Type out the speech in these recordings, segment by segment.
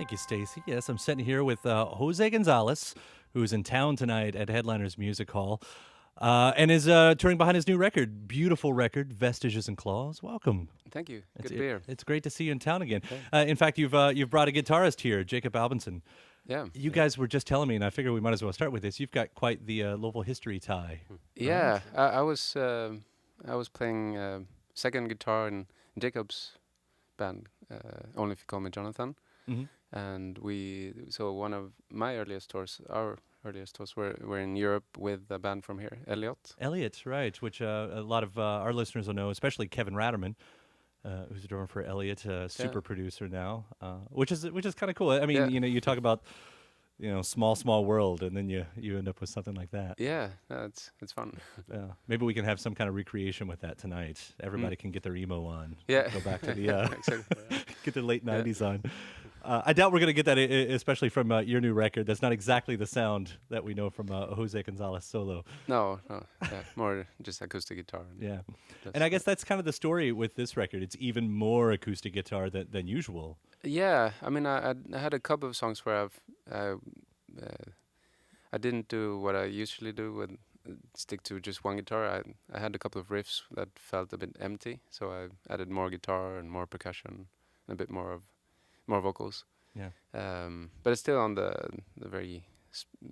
Thank you, Stacy. Yes, I'm sitting here with José González, who's in town tonight at Headliners Music Hall, and is touring behind his new record, beautiful record, Vestiges and Claws. Welcome. Thank you. It's, Good to be here. it's great to see you in town again. Thanks. In fact, you've brought a guitarist here, Jacob Albinson. Yeah. You guys were just telling me, and I figure we might as well start with this. You've got quite the Louisville history tie. Yeah. I was playing second guitar in Jacob's band, Only If You Call Me Jonathan, Mm-hmm. and one of my earliest tours, our earliest tours, were in Europe with a band from here, Elliot. Elliot, right, which a lot of our listeners will know, especially Kevin Ratterman, who's a drummer for Elliot, super producer now, which is kind of cool. I mean, Yeah. you talk about small world, and then you end up with something like that. Yeah, no, it's fun. Maybe we can have some kind of recreation with that tonight. Everybody can get their emo on. Yeah. Go back to the Exactly. get the late '90s on. I doubt we're going to get that, especially from your new record. That's not exactly the sound that we know from José González solo. No, more just acoustic guitar. Yeah, and I guess that's kind of the story with this record. It's even more acoustic guitar than usual. Yeah, I mean, I had a couple of songs where I didn't do what I usually do with stick to just one guitar. I had a couple of riffs that felt a bit empty, so I added more guitar and more percussion, and a bit more vocals. Yeah. But it's still on the very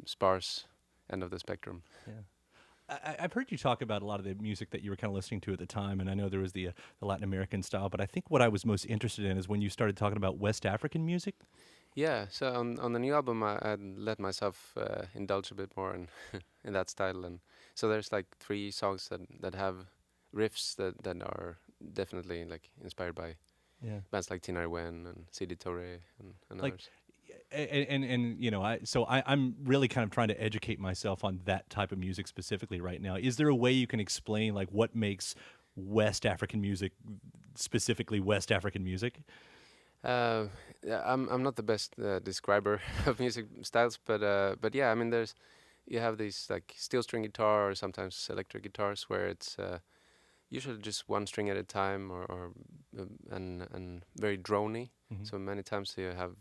sparse end of the spectrum. Yeah. I've heard you talk about a lot of the music that you were kind of listening to at the time, and I know there was the Latin American style, but I think what I was most interested in is when you started talking about West African music. Yeah, so on the new album, I let myself indulge a bit more in that style, and so there's like 3 songs that have riffs that are definitely like inspired by bands like Tina Wen and Sidi Touré and like, others. And I'm really kind of trying to educate myself on that type of music specifically right now. Is there a way you can explain like what makes West African music specifically West African music? Yeah, I'm not the best describer of music styles, but yeah, I mean you have these like steel string guitar or sometimes electric guitars where it's usually just one string at a time and very drony. Mm-hmm. So many times you have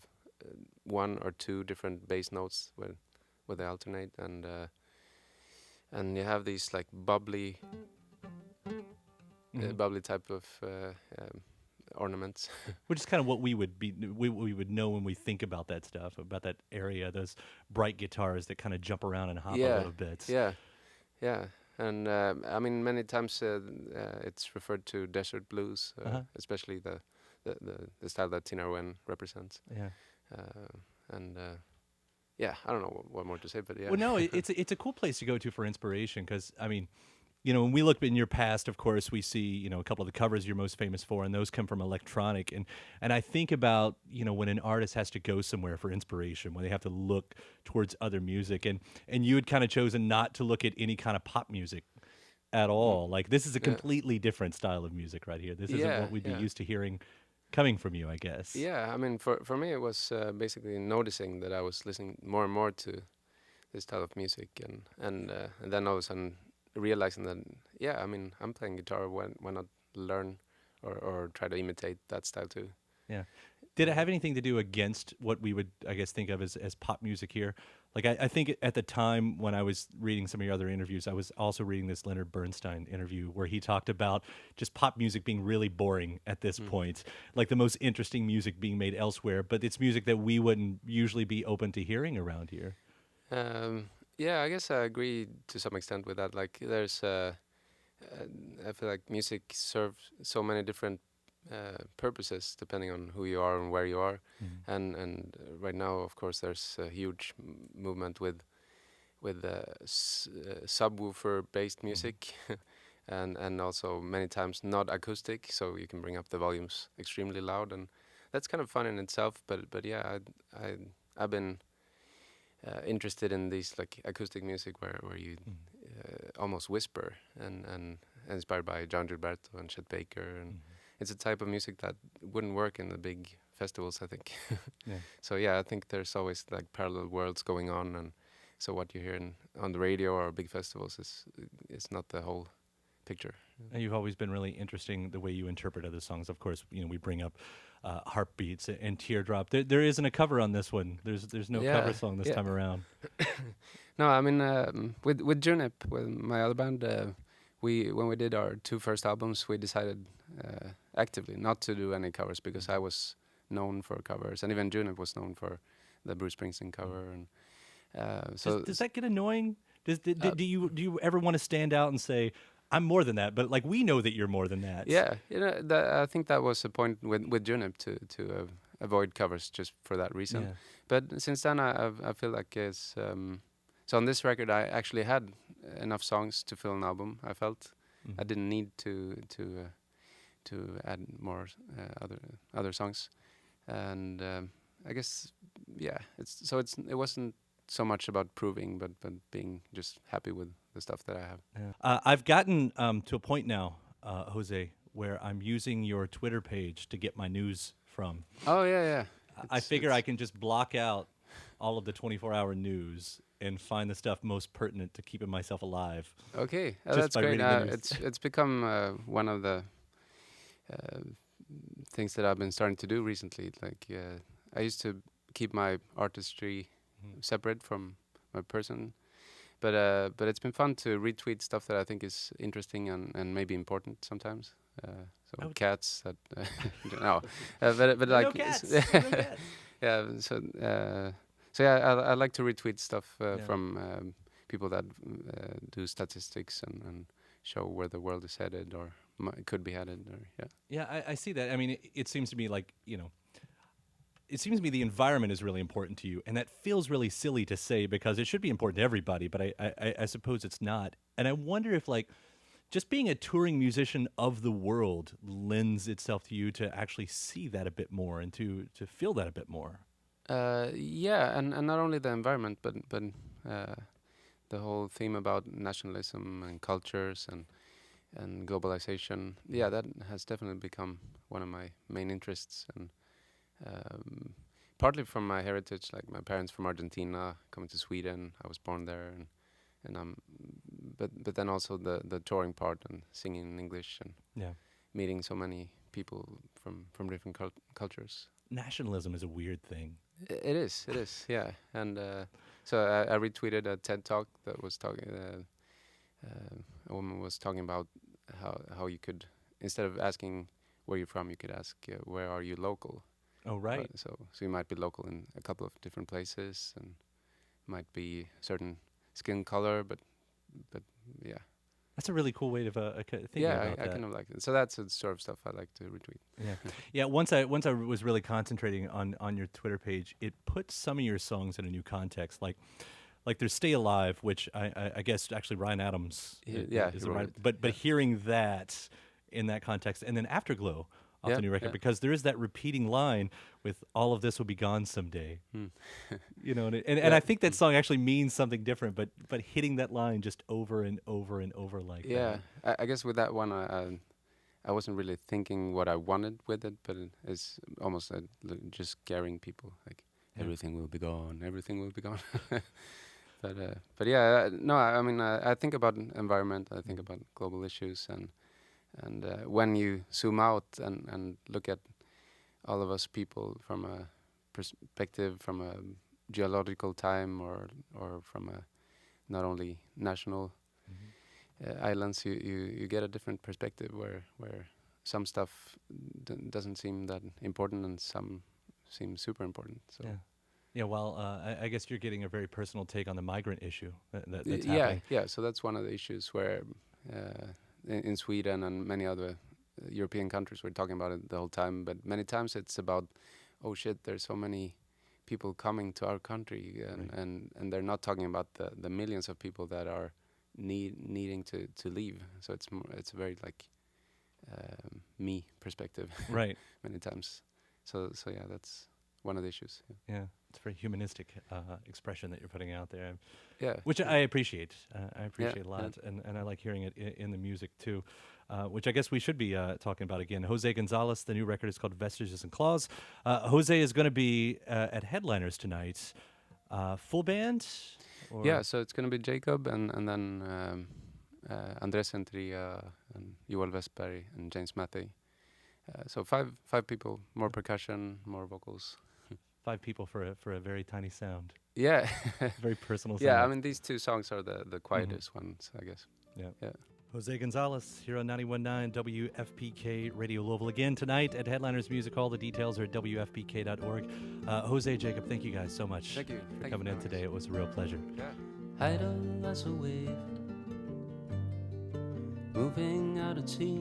1 or 2 different bass notes where they alternate, and you have these like bubbly type of ornaments. Which is kind of what we would know when we think about that stuff, about that area, those bright guitars that kind of jump around and hop a little bit. Yeah. And I mean, many times it's referred to desert blues, especially the style that Tina Wen represents. Yeah. I don't know what more to say, but yeah. Well, no, it's a cool place to go to for inspiration because, I mean, when we look in your past, of course, we see, a couple of the covers you're most famous for, and those come from electronic. And I think about, when an artist has to go somewhere for inspiration, when they have to look towards other music. And you had kind of chosen not to look at any kind of pop music at all. Like, this is a completely different style of music right here. This isn't what we'd be used to hearing coming from you, I guess. Yeah, I mean, for me, it was basically noticing that I was listening more and more to this style of music. And then all of a sudden realizing that, yeah, I mean, I'm playing guitar, why not learn or try to imitate that style too? Yeah. Did it have anything to do against what we would, I guess, think of as pop music here? Like, I think at the time when I was reading some of your other interviews, I was also reading this Leonard Bernstein interview where he talked about just pop music being really boring at this point, like the most interesting music being made elsewhere, but it's music that we wouldn't usually be open to hearing around here. Yeah, I guess I agree to some extent with that. Like, there's, I feel like music serves so many different purposes depending on who you are and where you are. And right now, of course, there's a huge movement with subwoofer-based music, and also many times not acoustic, so you can bring up the volumes extremely loud, and that's kind of fun in itself. But yeah, I've been interested in these like acoustic music where you almost whisper and inspired by John Gilberto and Chet Baker, and it's a type of music that wouldn't work in the big festivals, I think. So yeah, I think there's always like parallel worlds going on, and so what you hear on the radio or big festivals is not the whole picture. And you've always been really interesting the way you interpret other songs. Of course, we bring up Heartbeats and Teardrop. There isn't a cover on this one. There's no cover Yeah, song this yeah. time around. No, I mean with Junip, with my other band, when we did our 2 first albums, we decided actively not to do any covers because I was known for covers, and even Junip was known for the Bruce Springsteen cover. And Does that get annoying? Do you ever want to stand out and say, I'm more than that, but like we know that you're more than that? yeah, I think that was the point with Junip to avoid covers just for that reason. Yeah. But since then, I feel like it's so on this record I actually had enough songs to fill an album. I felt I didn't need to add more other songs, and I guess it wasn't so much about proving, but being just happy with the stuff that I have. Yeah. I've gotten to a point now, Jose, where I'm using your Twitter page to get my news from. Oh yeah. I figure I can just block out all of the 24-hour news and find the stuff most pertinent to keeping myself alive. Okay, Just that's by great. reading the news. It's become one of the things that I've been starting to do recently. Like I used to keep my artistry separate from my person, but it's been fun to retweet stuff that I think is interesting and maybe important sometimes. So cats that no, but like No cats. No cats. yeah. So yeah, I like to retweet stuff from people that do statistics and show where the world is headed or could be headed. Or Yeah, I see that. I mean, it seems to me like, it seems to me the environment is really important to you, and that feels really silly to say because it should be important to everybody, but I suppose it's not. And I wonder if, like, just being a touring musician of the world lends itself to you to actually see that a bit more and to feel that a bit more. Yeah, and not only the environment, but the whole theme about nationalism and cultures and globalization. Yeah, that has definitely become one of my main interests, and partly from my heritage, like my parents from Argentina, coming to Sweden. I was born there, and but then also the touring part and singing in English and meeting so many people from different cultures. Nationalism is a weird thing. It is, yeah. And so I retweeted a TED talk that was talking. A woman was talking about how you could, instead of asking where you're from, you could ask where are you local. Oh, right. So you might be local in a couple of different places, and might be certain skin color, but yeah. That's a really cool way of thinking about that. I kind of like it. So that's the sort of stuff I like to retweet. Yeah. Once I was really concentrating on your Twitter page, it put some of your songs in a new context. Like there's "Stay Alive," which I guess actually Ryan Adams is he wrote right. But hearing that in that context, and then "Afterglow" off the new record, because there is that repeating line with "all of this will be gone someday." And I think that song actually means something different, but hitting that line just over and over and over like that. I guess with that one I wasn't really thinking what I wanted with it, but it's almost just scaring people, like everything will be gone, everything will be gone. But yeah, no, I mean I think about environment, I think about global issues, and when you zoom out and look at all of us people from a perspective, from a geological time or from a not only national islands, you get a different perspective where some stuff doesn't seem that important and some seem super important. So yeah. Well, I guess you're getting a very personal take on the migrant issue that's happening. Yeah. So that's one of the issues where in Sweden and many other European countries we're talking about it the whole time, but many times it's about, oh shit, there's so many people coming to our country, and they're not talking about the millions of people that are needing to leave. So it's a very like me perspective, right? Many times. So yeah, that's one of the issues. Yeah, it's a very humanistic expression that you're putting out there. Yeah, which I appreciate. I appreciate a lot, and I like hearing it in the music too. Which I guess we should be talking about again. José González, the new record is called Vestiges and Claws. Jose is going to be at Headliners tonight. Full band? Yeah, so it's going to be Jacob and then Andres Entriga, and Joel Westberg, and James Mattei. So five people, more percussion, more vocals. 5 people for a very tiny sound, Yeah, very personal sound. yeah. I mean, these 2 songs are the quietest ones, I guess. Yeah. Yeah. José González here on 91.9 WFPK Radio Louisville again tonight at Headliners Music Hall. The details are at WFPK.org. Jose, Jacob, thank you guys so much Thank you for coming in today. It was a real pleasure. Yeah. Idle as a wave, moving out at sea.